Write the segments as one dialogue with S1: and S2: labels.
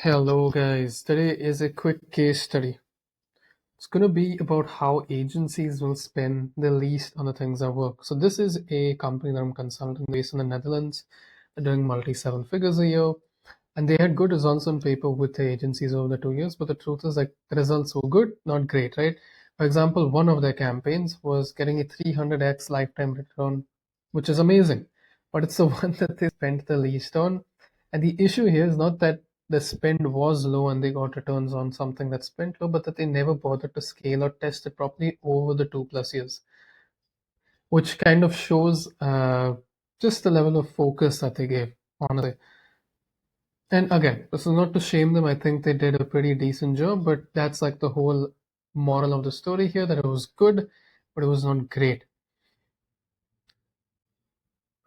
S1: Hello, guys. Today is a quick case study. It's going to be about how agencies will spend the least on the things that work. So, this is a company that I'm consulting based in the Netherlands. They're doing multi seven figures a year, and they had good results on paper with the agencies over the 2 years. But the truth is, like, the results were good, not great, right? For example, one of their campaigns was getting a 300x lifetime return, which is amazing. But it's the one that they spent the least on. And the issue here is not that the spend was low and they got returns on something that's spent low, but that they never bothered to scale or test it properly over the 2+ years, which kind of shows just the level of focus that they gave, honestly. And again, this is not to shame them. I think they did a pretty decent job, but that's like the whole moral of the story here, that it was good, but it was not great.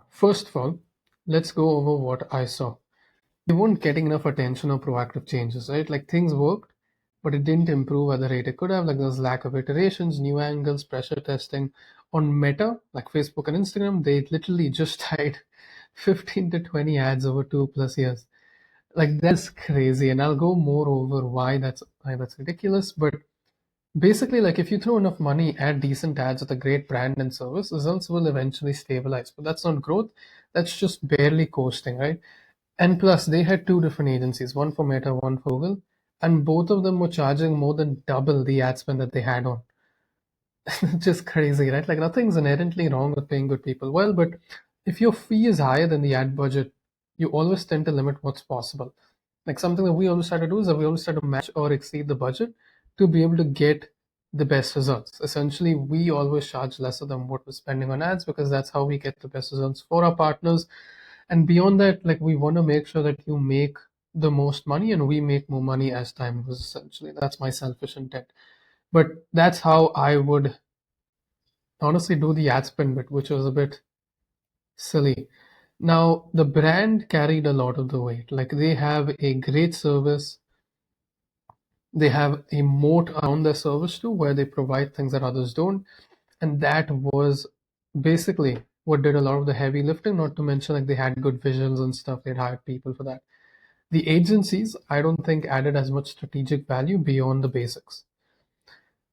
S1: First of all, let's go over what I saw. They weren't getting enough attention or proactive changes, right? Like things worked, but it didn't improve at the rate it could have. Like there's lack of iterations, new angles, pressure testing. On Meta, like Facebook and Instagram, they literally just tried 15 to 20 ads over 2+ years. Like that's crazy, and I'll go more over why that's ridiculous. But basically, like if you throw enough money at decent ads with a great brand and service, results will eventually stabilize. But that's not growth. That's just barely coasting, right? And plus, they had two different agencies, one for Meta, one for Google, and both of them were charging more than double the ad spend that they had on. Just crazy, right? Like nothing's inherently wrong with paying good people well, but if your fee is higher than the ad budget, you always tend to limit what's possible. Like something that we always try to do is that we always try to match or exceed the budget to be able to get the best results. Essentially, we always charge lesser than what we're spending on ads because that's how we get the best results for our partners. And beyond that, like we want to make sure that you make the most money and we make more money as time goes. Essentially, that's my selfish intent. But that's how I would honestly do the ad spend bit, which was a bit silly. Now, the brand carried a lot of the weight. Like they have a great service, they have a moat around their service too, where they provide things that others don't. And that was basically what did a lot of the heavy lifting, not to mention like they had good visuals and stuff, they'd hired people for that. The agencies, I don't think, added as much strategic value beyond the basics.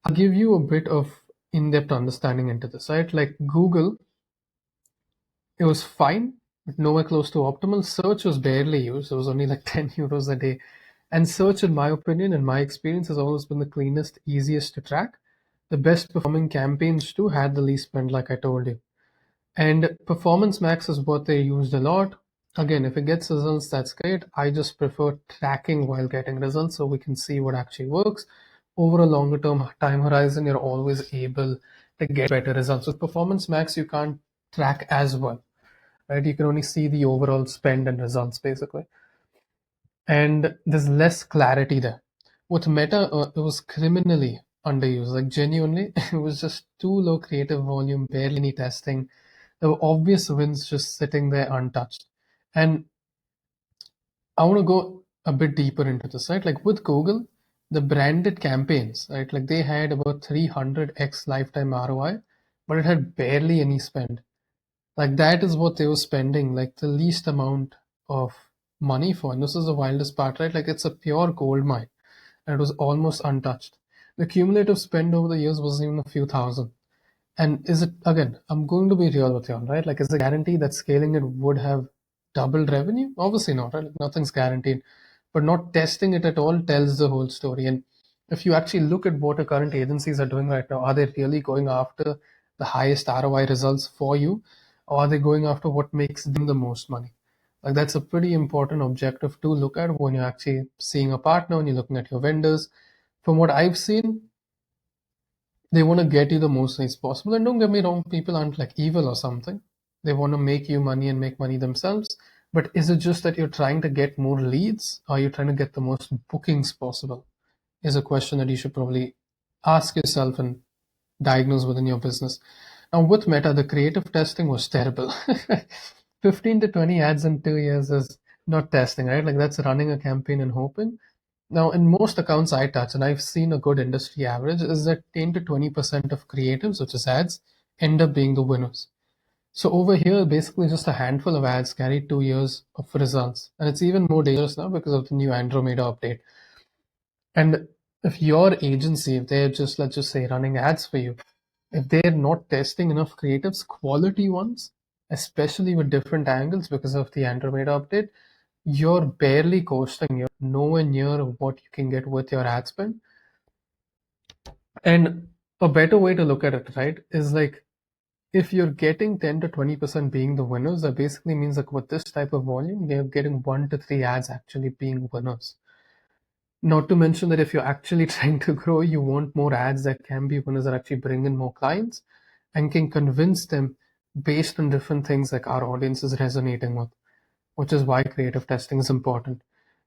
S1: I'll give you a bit of in depth understanding into this, right? Like Google, it was fine, but nowhere close to optimal. Search was barely used, it was only like 10 euros a day. And search, in my opinion, in my experience, has always been the cleanest, easiest to track. The best performing campaigns too had the least spend, like I told you. And Performance Max is what they used a lot. Again, if it gets results, that's great. I just prefer tracking while getting results so we can see what actually works. Over a longer term time horizon, you're always able to get better results. With Performance Max, you can't track as well, right? You can only see the overall spend and results basically. And there's less clarity there. With Meta, it was criminally underused. Like genuinely, it was just too low creative volume, barely any testing. There were obvious wins just sitting there untouched. And I want to go a bit deeper into this, right? Like with Google, the branded campaigns, right? Like they had about 300x lifetime ROI, but it had barely any spend. Like that is what they were spending, like the least amount of money for. And this is the wildest part, right? Like it's a pure gold mine and it was almost untouched. The cumulative spend over the years was even a few thousand. And is it, again, I'm going to be real with you, right? Like, is it guaranteed that scaling it would have doubled revenue? Obviously not, right? Like, nothing's guaranteed. But not testing it at all tells the whole story. And if you actually look at what the current agencies are doing right now, are they really going after the highest ROI results for you? Or are they going after what makes them the most money? Like, that's a pretty important objective to look at when you're actually seeing a partner, when you're looking at your vendors. From what I've seen, they want to get you the most leads possible. And don't get me wrong, people aren't like evil or something. They want to make you money and make money themselves. But is it just that you're trying to get more leads? Or are you trying to get the most bookings possible? Is a question that you should probably ask yourself and diagnose within your business. Now, with Meta, the creative testing was terrible. 15 to 20 ads in 2 years is not testing, right? Like that's running a campaign and hoping. Now, in most accounts I touch, and I've seen a good industry average, is that 10 to 20% of creatives, which is ads, end up being the winners. So over here, basically just a handful of ads carry 2 years of results. And it's even more dangerous now because of the new Andromeda update. And if your agency, if they're just, let's just say, running ads for you, if they're not testing enough creatives, quality ones, especially with different angles because of the Andromeda update, you're barely costing. You're nowhere near what you can get with your ad spend. And a better way to look at it, right, is like if you're getting 10 to 20% being the winners, that basically means like with this type of volume, you're getting 1 to 3 ads actually being winners. Not to mention that if you're actually trying to grow, you want more ads that can be winners that actually bring in more clients and can convince them based on different things like our audience is resonating with, which is why creative testing is important.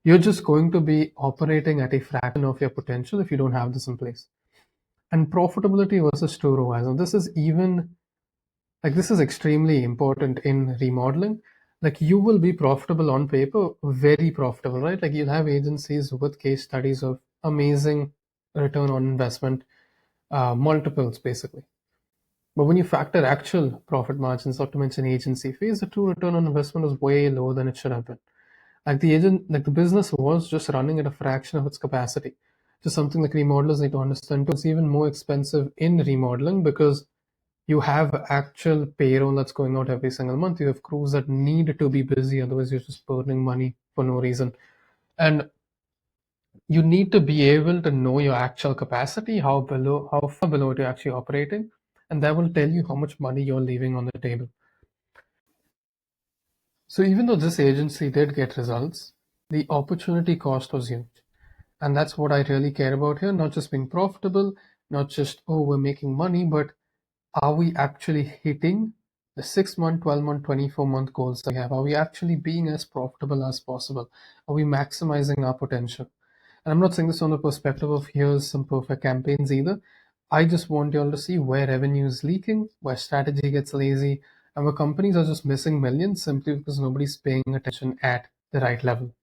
S1: You're just going to be operating at a fraction of your potential if you don't have this in place. And profitability versus true ROAS. And this is even like this is extremely important in remodeling. Like you will be profitable on paper, very profitable, right? Like you'll have agencies with case studies of amazing return on investment, multiples basically. But when you factor actual profit margins, not to mention agency fees, the true return on investment is way lower than it should have been. Like the business was just running at a fraction of its capacity. Just something like remodelers need to understand too. It's even more expensive in remodeling because you have actual payroll that's going out every single month. You have crews that need to be busy, otherwise you're just burning money for no reason. And you need to be able to know your actual capacity, how far below you're actually operating, and that will tell you how much money you're leaving on the table. So even though this agency did get results, the opportunity cost was huge. And that's what I really care about here, not just being profitable, not just, oh, we're making money, but are we actually hitting the 6 month, 12-month, 24-month goals that we have? Are we actually being as profitable as possible? Are we maximizing our potential? And I'm not saying this from the perspective of here's some perfect campaigns either. I just want you all to see where revenue is leaking, where strategy gets lazy, and where companies are just missing millions simply because nobody's paying attention at the right level.